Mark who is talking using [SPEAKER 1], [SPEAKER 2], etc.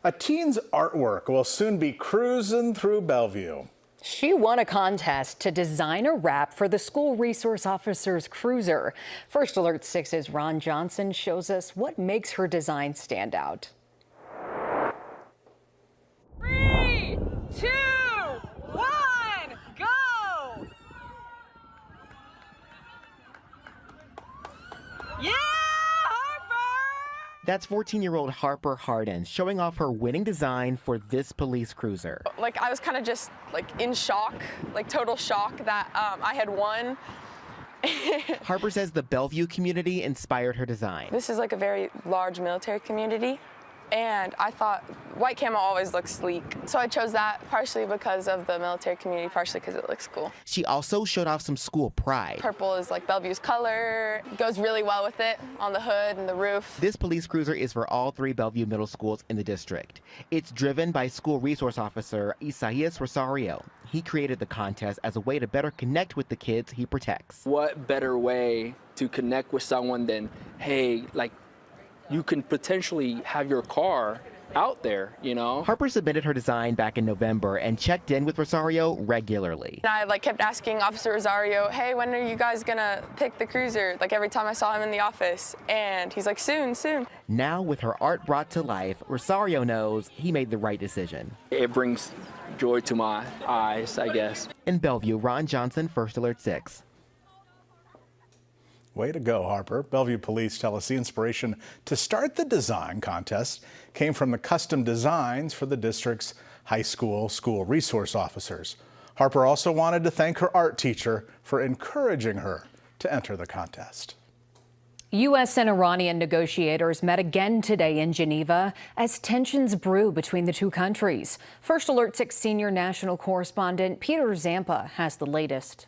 [SPEAKER 1] A teen's artwork will soon be cruising through Bellevue.
[SPEAKER 2] She won a contest to design a wrap for the school resource officer's cruiser. First Alert 6's Ron Johnson shows us what makes her design stand out.
[SPEAKER 3] 3, 2, 1, go! Yeah!
[SPEAKER 4] That's 14-year-old Harper Harden showing off her winning design for this police cruiser.
[SPEAKER 3] Like, I was kind of just like in shock, like total shock that I had won.
[SPEAKER 4] Harper says the Bellevue community inspired her design.
[SPEAKER 3] This is like a very large military community, and I thought white camo always looks sleek. So I chose that partially because of the military community, partially because it looks cool.
[SPEAKER 4] She also showed off some school pride.
[SPEAKER 3] Purple is like Bellevue's color. Goes really well with it on the hood and the roof.
[SPEAKER 4] This police cruiser is for all 3 Bellevue middle schools in the district. It's driven by school resource officer Isaias Rosario. He created the contest as a way to better connect with the kids he protects.
[SPEAKER 5] What better way to connect with someone than, hey, like, you can potentially have your car out there, you know?
[SPEAKER 4] Harper submitted her design back in November and checked in with Rosario regularly.
[SPEAKER 3] And I kept asking Officer Rosario, hey, when are you guys gonna pick the cruiser? Like every time I saw him in the office. And he's like, soon, soon.
[SPEAKER 4] Now with her art brought to life, Rosario knows he made the right decision.
[SPEAKER 5] It brings joy to my eyes, I guess.
[SPEAKER 4] In Bellevue, Ron Johnson, First Alert 6.
[SPEAKER 1] Way to go, Harper. Bellevue police tell us the inspiration to start the design contest came from the custom designs for the district's high school resource officers. Harper also wanted to thank her art teacher for encouraging her to enter the contest.
[SPEAKER 2] U.S. and Iranian negotiators met again today in Geneva as tensions brew between the two countries. First Alert 6 senior national correspondent Peter Zampa has the latest.